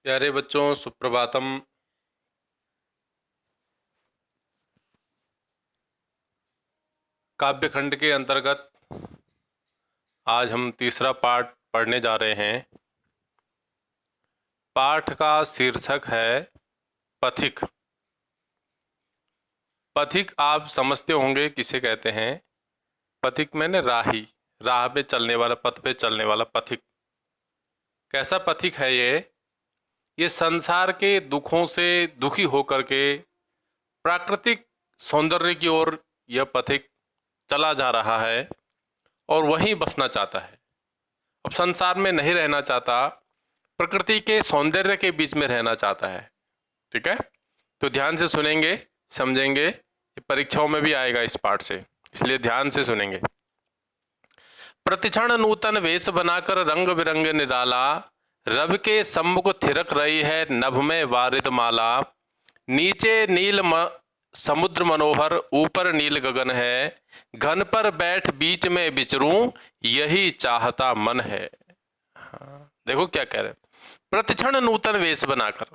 प्यारे बच्चों, सुप्रभातम। काव्यखंड के अंतर्गत आज हम तीसरा पाठ पढ़ने जा रहे हैं। पाठ का शीर्षक है पथिक। पथिक आप समझते होंगे किसे कहते हैं। पथिक मैंने राही, राह पे चलने वाला, पथ पे चलने वाला पथिक। कैसा पथिक है ये संसार के दुखों से दुखी होकर के प्राकृतिक सौंदर्य की ओर यह पथिक चला जा रहा है और वहीं बसना चाहता है। अब संसार में नहीं रहना चाहता, प्रकृति के सौंदर्य के बीच में रहना चाहता है। ठीक है, तो ध्यान से सुनेंगे, समझेंगे। ये परीक्षाओं में भी आएगा इस पाठ से, इसलिए ध्यान से सुनेंगे। प्रतिक्षण नूतन वेश बनाकर रंग बिरंग निराला, रव के सम्मुख थिरक रही है नभ में वारिद माला। नीचे समुद्र मनोहर, ऊपर नील गगन है, घन पर बैठ बीच में विचरूं, यही चाहता मन है। हाँ, देखो क्या कह रहे हैं। प्रतिक्षण नूतन वेश बनाकर,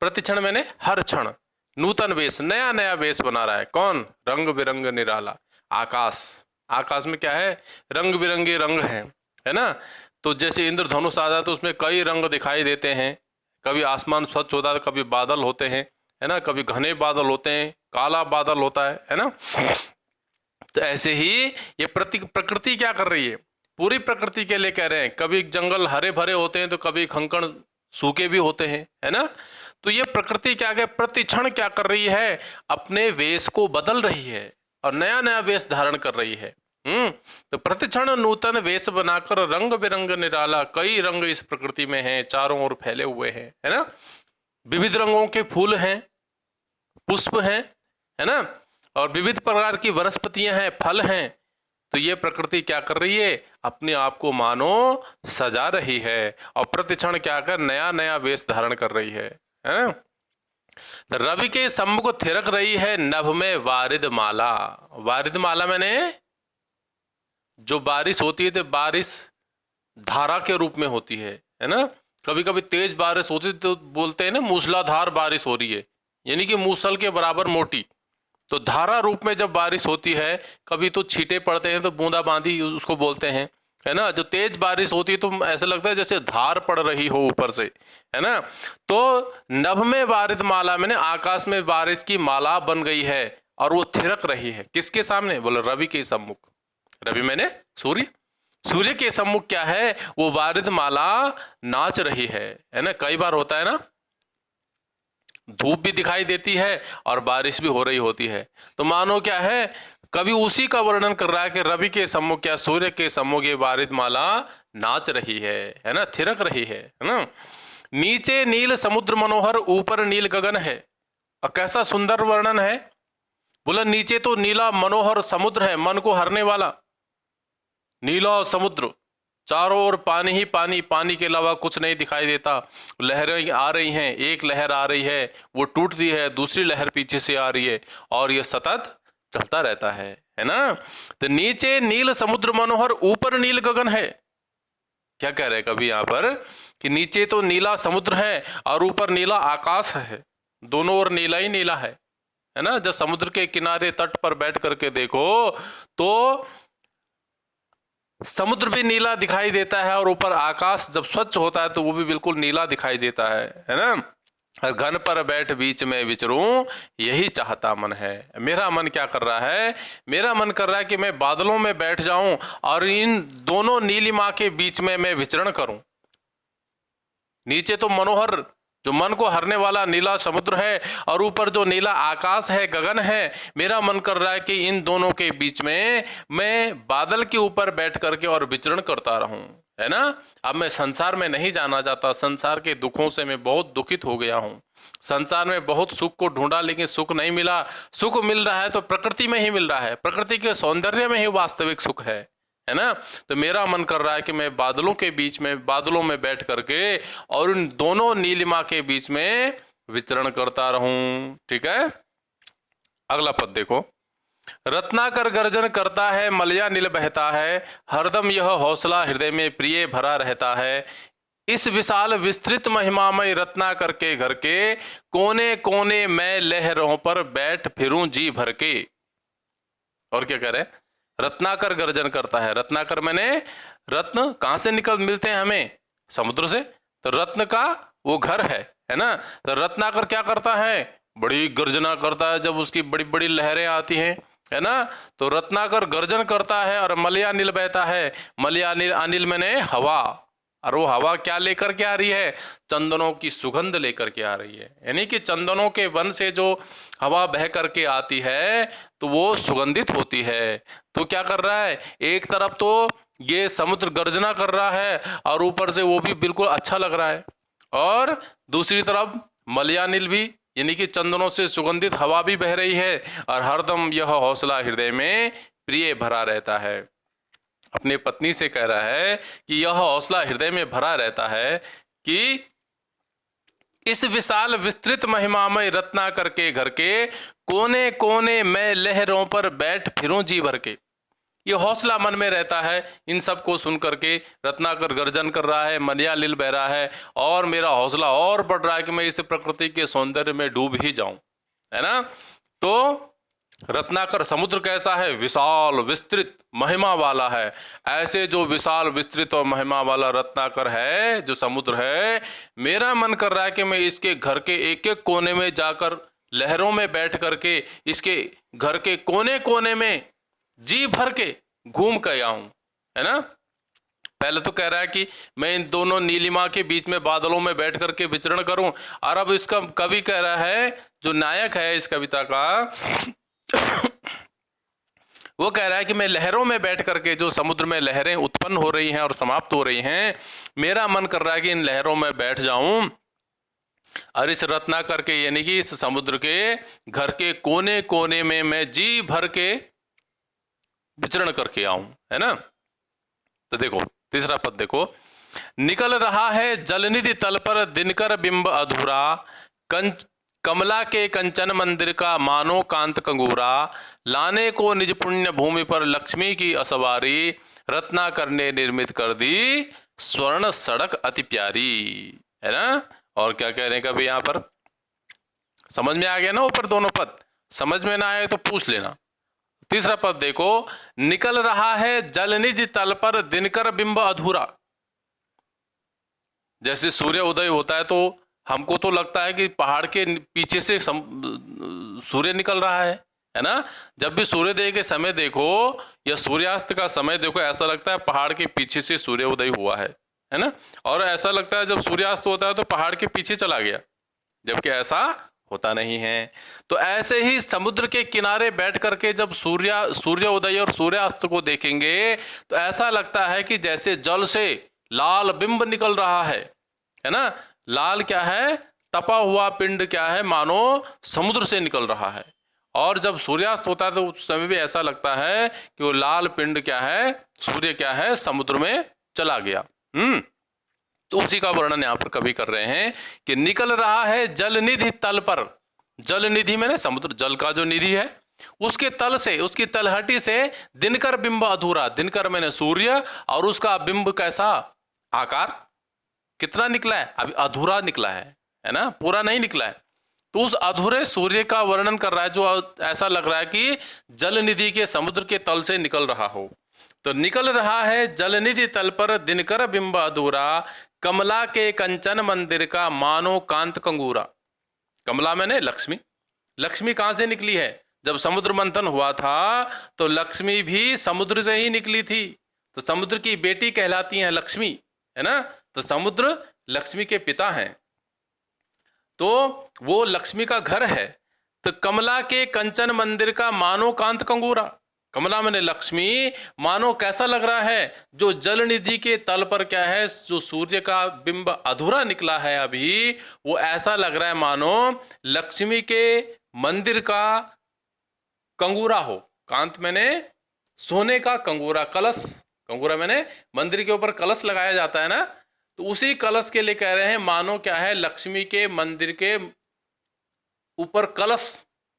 प्रतिक्षण मैंने हर क्षण, नूतन वेश नया नया वेश बना रहा है। कौन? रंग बिरंग निराला, आकाश। आकाश में क्या है? रंग बिरंगे रंग है ना। तो जैसे इंद्रधनुष आ जाए तो उसमें कई रंग दिखाई देते हैं। कभी आसमान स्वच्छ होता है, कभी बादल होते हैं, है ना, कभी घने बादल होते हैं, काला बादल होता है ना। तो ऐसे ही ये प्रकृति क्या कर रही है, पूरी प्रकृति के लिए कह रहे हैं। कभी जंगल हरे भरे होते हैं तो कभी कंकड़ सूखे भी होते हैं, है ना। तो ये प्रकृति क्या है, प्रतिक्षण क्या कर रही है, अपने वेश को बदल रही है और नया नया वेश धारण कर रही है। तो प्रतिक्षण नूतन वेश बनाकर रंग बिरंग निराला, कई रंग इस प्रकृति में हैं, चारों ओर फैले हुए हैं, है ना। विविध रंगों के फूल हैं, पुष्प हैं, है ना, और विविध प्रकार की वनस्पतियां हैं, फल हैं। तो ये प्रकृति क्या कर रही है, अपने आप को मानो सजा रही है और प्रतिक्षण क्या कर नया नया वेश धारण कर रही है। रवि के सम्मुख थिरक रही है नभ में वारिद माला। वारिद माला मैंने जो बारिश होती है, तो बारिश धारा के रूप में होती है ना। कभी कभी तेज बारिश होती है तो बोलते हैं ना मूसलाधार बारिश हो रही है, यानी कि मूसल के बराबर मोटी। तो धारा रूप में जब बारिश होती है, कभी तो छींटे पड़ते हैं तो बूंदाबांदी उसको बोलते हैं, है ना। जो तेज बारिश होती है तो ऐसा लगता है जैसे धार पड़ रही हो ऊपर से, है ना। तो नभ में वारिद माला मैंने आकाश में बारिश की माला बन गई है और वो थिरक रही है किसके सामने? बोले रवि के सम्मुख। रवि मैंने सूर्य, सूर्य के सम्मुख क्या है, वो वारिद माला नाच रही है ना। कई बार होता है ना, धूप भी दिखाई देती है और बारिश भी हो रही होती है। तो मानो क्या है, कभी उसी का वर्णन कर रहा है कि रवि के सम्मुख या सूर्य के सम्मुख ये वारिद माला नाच रही है ना, थिरक रही है ना। नीचे नील समुद्र मनोहर, ऊपर नील गगन है। और कैसा सुंदर वर्णन है। बोला नीचे तो नीला मनोहर समुद्र है, मन को हरने वाला नीला समुद्र, चारों ओर पानी ही पानी, पानी के अलावा कुछ नहीं दिखाई देता। लहरें आ रही हैं, एक लहर आ रही है, वो टूटती है, दूसरी लहर पीछे से आ रही है और ये सतत चलता रहता है ना। तो नीचे नील समुद्र मनोहर, ऊपर नील गगन है। क्या कह रहे हैं कभी यहाँ पर कि नीचे तो नीला समुद्र है और ऊपर नीला आकाश है, दोनों ओर नीला ही नीला है ना। जब समुद्र के किनारे तट पर बैठ करके देखो तो समुद्र भी नीला दिखाई देता है और ऊपर आकाश जब स्वच्छ होता है तो वो भी बिल्कुल नीला दिखाई देता है ना। और घन पर बैठ बीच में विचरूं, यही चाहता मन है। मेरा मन क्या कर रहा है, मेरा मन कर रहा है कि मैं बादलों में बैठ जाऊं और इन दोनों नीलिमा के बीच में मैं विचरण करूं। नीचे तो मनोहर जो मन को हरने वाला नीला समुद्र है और ऊपर जो नीला आकाश है, गगन है। मेरा मन कर रहा है कि इन दोनों के बीच में मैं बादल के ऊपर बैठ करके और विचरण करता रहूं, है ना। अब मैं संसार में नहीं जाना चाहता, संसार के दुखों से मैं बहुत दुखित हो गया हूं। संसार में बहुत सुख को ढूंढा लेकिन सुख नहीं मिला। सुख मिल रहा है तो प्रकृति में ही मिल रहा है, प्रकृति के सौंदर्य में ही वास्तविक सुख है ना। तो मेरा मन कर रहा है कि मैं बादलों के बीच में, बादलों में बैठ करके और उन दोनों नीलिमा के बीच में विचरण करता रहूं। ठीक है, अगला पद देखो। रत्नाकर गर्जन करता है, मलया नील बहता है, हरदम यह हौसला हृदय में प्रिय भरा रहता है। इस विशाल विस्तृत महिमामय रत्नाकर के घर के कोने कोने मैं लहरों पर बैठ फिरूं जी भर के। और क्या कह रहे हैं? रत्नाकर गर्जन करता है। रत्नाकर मैंने रत्न कहां से निकल मिलते हैं हमें? समुद्र से। तो रत्न का वो घर है ना? तो रत्नाकर क्या करता है? बड़ी गर्जना करता है जब उसकी बड़ी बड़ी लहरें आती हैं, है ना? तो रत्नाकर गर्जन करता है और मलयानिल बहता है। मलयानिल, अनिल मैंने हवा, और वो हवा क्या लेकर के आ रही है? चंदनों की सुगंध लेकर के आ रही है। यानी कि चंदनों के वन से जो हवा बह करके आती है तो वो सुगंधित होती है। तो क्या कर रहा है? एक तरफ तो ये समुद्र गर्जना कर रहा है और ऊपर से वो भी बिल्कुल अच्छा लग रहा है, और दूसरी तरफ मलयानिल भी, यानी कि चंदनों से सुगंधित हवा भी बह रही है, और हरदम यह हौसला हृदय में प्रिय भरा रहता है। अपनी पत्नी से कह रहा है कि यह हौसला हृदय में भरा रहता है कि इस विशाल विस्तृत महिमामय रत्नाकर के घर के कोने कोने मैं लहरों पर बैठ फिरूं जी भर के। ये हौसला मन में रहता है इन सब को सुन करके। रत्नाकर गर्जन कर रहा है, मलयानिल बह रहा है, और मेरा हौसला और बढ़ रहा है कि मैं इस प्रकृति के सौंदर्य में डूब ही जाऊं, है ना? तो रत्नाकर समुद्र कैसा है? विशाल विस्तृत महिमा वाला है। ऐसे जो विशाल विस्तृत और महिमा वाला रत्नाकर है, जो समुद्र है, मेरा मन कर रहा है कि मैं इसके घर के एक एक कोने में जाकर लहरों में बैठ करके इसके घर के कोने कोने में जी भर के घूम के आऊं, है ना? पहले तो कह रहा है कि मैं इन दोनों नीलिमा के बीच में बादलों में बैठ करके विचरण करूं, और अब इसका कवि कह रहा है, जो नायक है इस कविता का, वो कह रहा है कि मैं लहरों में बैठ करके, जो समुद्र में लहरें उत्पन्न हो रही हैं और समाप्त हो रही हैं, मेरा मन कर रहा है कि इन लहरों में बैठ जाऊं और इस रत्नाकर के, यानी कि इस समुद्र के घर के कोने कोने में मैं जी भर के विचरण करके आऊं, है ना? तो देखो तीसरा पद देखो, निकल रहा है जलनिधि तल पर दिनकर बिंब अधूरा, कमला के कंचन मंदिर का मानो कांत कंगूरा, लाने को निज पुण्य भूमि पर लक्ष्मी की असवारी, रत्नाकर ने निर्मित कर दी स्वर्ण सड़क अति प्यारी, है ना? और क्या कह रहे हैं कभी यहाँ पर? समझ में आ गया ना ऊपर दोनों पद? समझ में ना आए तो पूछ लेना। तीसरा पद देखो, निकल रहा है जलनिधि तल पर दिनकर बिंब अधूरा। जैसे सूर्य उदय होता है तो हमको तो लगता है कि पहाड़ के पीछे से सूर्य निकल रहा है ना? जब भी सूर्योदय के समय देखो या सूर्यास्त का समय देखो, ऐसा लगता है पहाड़ के पीछे से सूर्य उदय हुआ है ना? और ऐसा लगता है जब सूर्यास्त होता है तो पहाड़ के पीछे चला गया, जबकि ऐसा होता नहीं है। तो ऐसे ही समुद्र के किनारे बैठ करके जब सूर्योदय और सूर्यास्त को देखेंगे तो ऐसा लगता है कि जैसे जल से लाल बिंब निकल रहा है ना? लाल क्या है? तपा हुआ पिंड क्या है? मानो समुद्र से निकल रहा है। और जब सूर्यास्त होता है तो उस समय भी ऐसा लगता है कि वो लाल पिंड क्या है? सूर्य क्या है? समुद्र में चला गया। तो उसी का वर्णन यहाँ पर कवि कर रहे हैं कि निकल रहा है जल निधि तल पर। जल निधि मैंने समुद्र, जल का जो निधि है उसके तल से, उसकी तलहटी से दिनकर बिंब अधूरा। दिनकर मैंने सूर्य, और उसका बिंब कैसा? आकार कितना निकला है? अभी अधूरा निकला है ना? पूरा नहीं निकला है। तो उस अधूरे सूर्य का वर्णन कर रहा है, जो ऐसा लग रहा है कि जल निधि के समुद्र के तल से निकल रहा हो। तो निकल रहा है जलनिधि तल पर दिनकर बिंब अधूरा, कमला के कंचन मंदिर का मानो कांत कंगूरा। कमला मैंने लक्ष्मी। लक्ष्मी कहां से निकली है? जब समुद्र मंथन हुआ था तो लक्ष्मी भी समुद्र से ही निकली थी। तो समुद्र की बेटी कहलाती है लक्ष्मी, है ना? तो समुद्र लक्ष्मी के पिता हैं, तो वो लक्ष्मी का घर है। तो कमला के कंचन मंदिर का मानो कांत कंगूरा। कमला मैंने लक्ष्मी, मानो कैसा लग रहा है? जो जल निधि के तल पर क्या है? जो सूर्य का बिंब अधूरा निकला है अभी, वो ऐसा लग रहा है मानो लक्ष्मी के मंदिर का कंगूरा हो। कांत मैंने सोने का कंगूरा, कलश। कंगूरा मैंने मंदिर के ऊपर कलश लगाया जाता है ना? तो उसी कलश के लिए कह रहे हैं मानो क्या है? लक्ष्मी के मंदिर के ऊपर कलश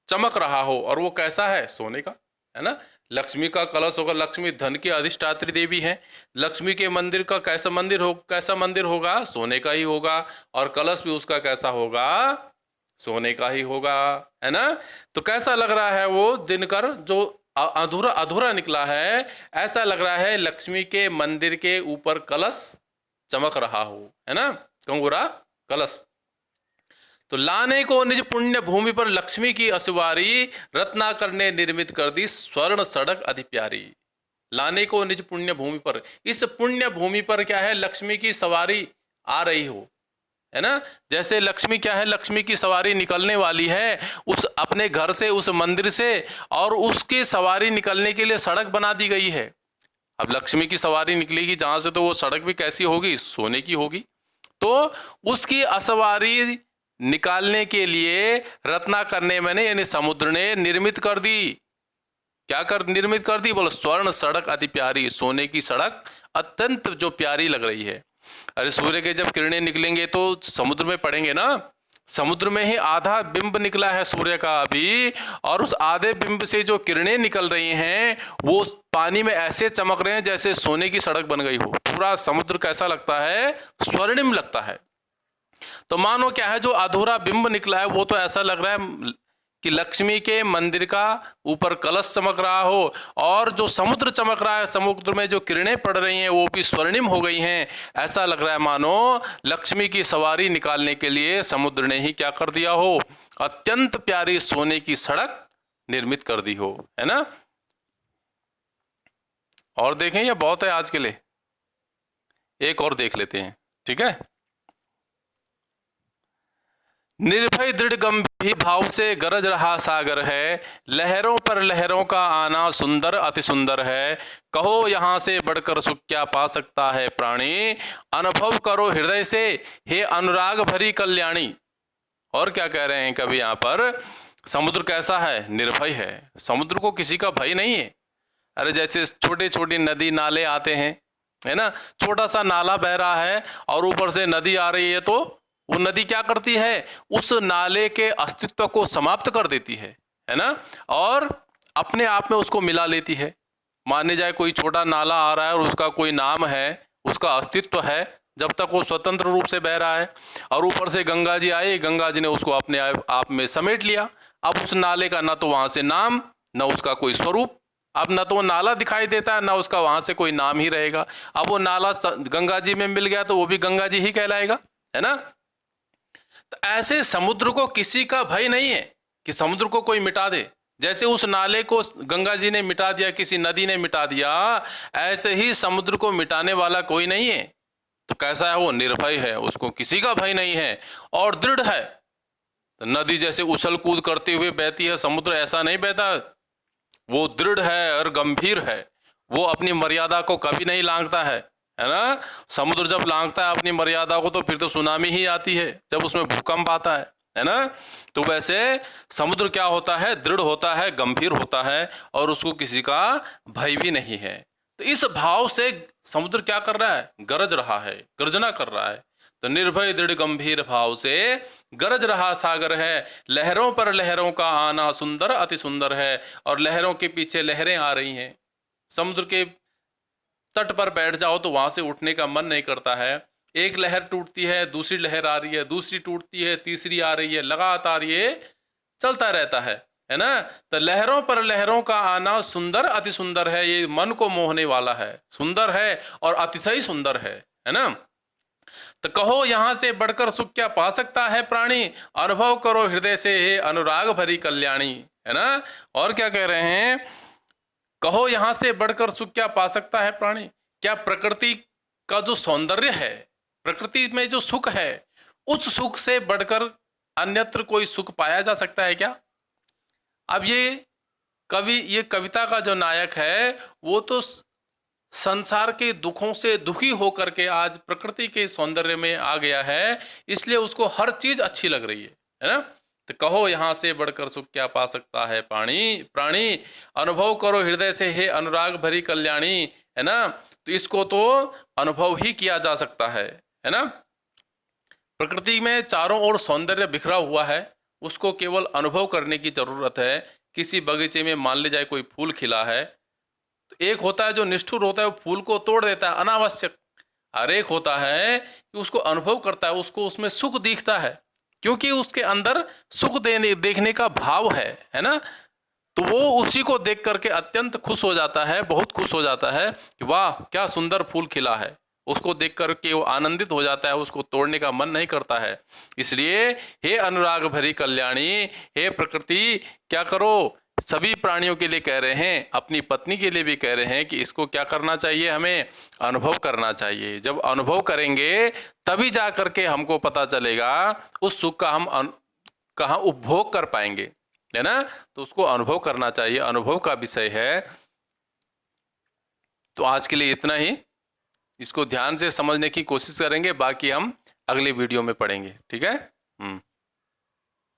चमक रहा हो, और वो कैसा है? सोने का, है ना? लक्ष्मी का कलश होगा, लक्ष्मी धन की अधिष्ठात्री देवी है। लक्ष्मी के मंदिर का कैसा मंदिर होगा? सोने का ही होगा। और कलश भी उसका कैसा होगा? सोने का ही होगा, है ना। तो कैसा लग रहा है वो दिनकर, जो अधूरा अधूरा निकला है, ऐसा लग रहा है लक्ष्मी के मंदिर के ऊपर कलश चमक रहा हो, है ना, कंगूरा कलश। तो लाने को निज पुण्य भूमि पर लक्ष्मी की असवारी, रत्नाकर ने निर्मित कर दी स्वर्ण सड़क अति प्यारी। लाने को निज पुण्य भूमि पर, इस पुण्य भूमि पर क्या है? लक्ष्मी की सवारी आ रही हो, है ना। जैसे लक्ष्मी क्या है? लक्ष्मी की सवारी निकलने वाली है उस अपने घर से, उस मंदिर से, और उसकी सवारी निकलने के लिए सड़क बना दी गई है। अब लक्ष्मी की सवारी निकलेगी जहां से, तो वो सड़क भी कैसी होगी? सोने की होगी। तो उसकी असवारी निकालने के लिए रत्नाकर ने, मैंने यानी समुद्र ने निर्मित कर दी। क्या कर निर्मित कर दी? बोलो स्वर्ण सड़क अति प्यारी, सोने की सड़क अत्यंत जो प्यारी लग रही है। अरे सूर्य के जब किरणें निकलेंगे तो समुद्र में पड़ेंगे ना। समुद्र में ही आधा बिंब निकला है सूर्य का अभी, और उस आधे बिंब से जो किरणें निकल रही हैं वो पानी में ऐसे चमक रहे हैं जैसे सोने की सड़क बन गई हो। पूरा समुद्र कैसा लगता है? स्वर्णिम लगता है। तो मानो क्या है, जो अधूरा बिंब निकला है वो तो ऐसा लग रहा है कि लक्ष्मी के मंदिर का ऊपर कलश चमक रहा हो, और जो समुद्र चमक रहा है, समुद्र में जो किरणें पड़ रही हैं वो भी स्वर्णिम हो गई हैं। ऐसा लग रहा है मानो लक्ष्मी की सवारी निकालने के लिए समुद्र ने ही क्या कर दिया हो? अत्यंत प्यारी सोने की सड़क निर्मित कर दी हो, है ना। और देखें, यह बहुत है आज के लिए, एक और देख लेते हैं, ठीक है। निर्भय दृढ़ गंभीर भाव से गरज रहा सागर है, लहरों पर लहरों का आना सुंदर अति सुंदर है। कहो यहाँ से बढ़कर सुख क्या पा सकता है प्राणी, अनुभव करो हृदय से हे अनुराग भरी कल्याणी। और क्या कह रहे हैं कभी यहाँ पर? समुद्र कैसा है? निर्भय है। समुद्र को किसी का भय नहीं है। अरे जैसे छोटे छोटे नदी नाले आते हैं, है ना, छोटा सा नाला बह रहा है और ऊपर से नदी आ रही है, तो वो नदी क्या करती है? उस नाले के अस्तित्व को समाप्त कर देती है ना, और अपने आप में उसको मिला लेती है। माने जाए कोई छोटा नाला आ रहा है और उसका कोई नाम है, उसका अस्तित्व है, जब तक वो स्वतंत्र रूप से बह रहा है, और ऊपर से गंगा जी आए, गंगा जी ने उसको अपने आप में समेट लिया। अब उस नाले का ना तो वहां से नाम, ना उसका कोई स्वरूप। अब ना तो वो नाला दिखाई देता है, ना उसका वहां से कोई नाम ही रहेगा। अब वो नाला गंगा जी में मिल गया तो वो भी गंगा जी ही कहलाएगा, है ना। तो ऐसे समुद्र को किसी का भय नहीं है कि समुद्र को कोई मिटा दे। जैसे उस नाले को गंगा जी ने मिटा दिया, किसी नदी ने मिटा दिया, ऐसे ही समुद्र को मिटाने वाला कोई नहीं है। तो कैसा है वो? निर्भय है, उसको किसी का भय नहीं है, और दृढ़ है। तो नदी जैसे उछल कूद करते हुए बहती है, समुद्र ऐसा नहीं बहता। वो दृढ़ है और गंभीर है, वो अपनी मर्यादा को कभी नहीं लांघता है ना। समुद्र जब लांघता है अपनी मर्यादा को तो फिर तो सुनामी ही आती है, जब उसमें भूकंप आता है ना। तो वैसे समुद्र क्या होता है? दृढ़ होता है, गंभीर होता है, और उसको किसी का भय भी नहीं है। तो इस भाव से समुद्र क्या कर रहा है? गरज रहा है, गर्जना कर रहा है। तो निर्भय दृढ़ गंभीर भाव से गरज रहा सागर है, लहरों पर लहरों का आना सुंदर अति सुंदर है। और लहरों के पीछे लहरें आ रही हैं। समुद्र के तट पर बैठ जाओ तो वहां से उठने का मन नहीं करता है। एक लहर टूटती है, दूसरी लहर आ रही है, दूसरी टूटती है, तीसरी आ रही है, लगातार ये चलता रहता है ना। तो लहरों पर लहरों का आना सुंदर अति सुंदर है, ये मन को मोहने वाला है, सुंदर है और अतिशय सुंदर है ना। तो कहो यहां से बढ़कर सुख क्या पा सकता है प्राणी, अनुभव करो हृदय से हे अनुराग भरी कल्याणी, है ना। और क्या कह रहे हैं? कहो यहां से बढ़कर सुख क्या पा सकता है प्राणी। क्या प्रकृति का जो सौंदर्य है, प्रकृति में जो सुख है, उस सुख से बढ़कर अन्यत्र कोई सुख पाया जा सकता है क्या? अब ये कविता का जो नायक है वो तो संसार के दुखों से दुखी होकर के आज प्रकृति के सौंदर्य में आ गया है, इसलिए उसको हर चीज अच्छी लग रही है ना। तो कहो यहां से बढ़कर सुख क्या पा सकता है प्राणी, अनुभव करो हृदय से हे अनुराग भरी कल्याणी, है ना। तो इसको तो अनुभव ही किया जा सकता है ना। प्रकृति में चारों ओर सौंदर्य बिखरा हुआ है, उसको केवल अनुभव करने की जरूरत है। किसी बगीचे में मान ले जाए कोई फूल खिला है, तो एक होता है जो निष्ठुर होता है, वो फूल को तोड़ देता है अनावश्यक। और एक होता है कि उसको अनुभव करता है, उसको उसमें सुख दिखता है, क्योंकि उसके अंदर सुख देखने का भाव है ना। तो वो उसी को देख करके अत्यंत खुश हो जाता है, बहुत खुश हो जाता है कि वाह क्या सुंदर फूल खिला है। उसको देख करके वो आनंदित हो जाता है, उसको तोड़ने का मन नहीं करता है। इसलिए हे अनुराग भरी कल्याणी, हे प्रकृति, क्या करो, सभी प्राणियों के लिए कह रहे हैं, अपनी पत्नी के लिए भी कह रहे हैं कि इसको क्या करना चाहिए, हमें अनुभव करना चाहिए। जब अनुभव करेंगे तभी जा करके हमको पता चलेगा उस सुख का हम कहाँ उपभोग कर पाएंगे, है ना। तो उसको अनुभव करना चाहिए, अनुभव का विषय है। तो आज के लिए इतना ही। इसको ध्यान से समझने की कोशिश करेंगे, बाकी हम अगले वीडियो में पढ़ेंगे, ठीक है।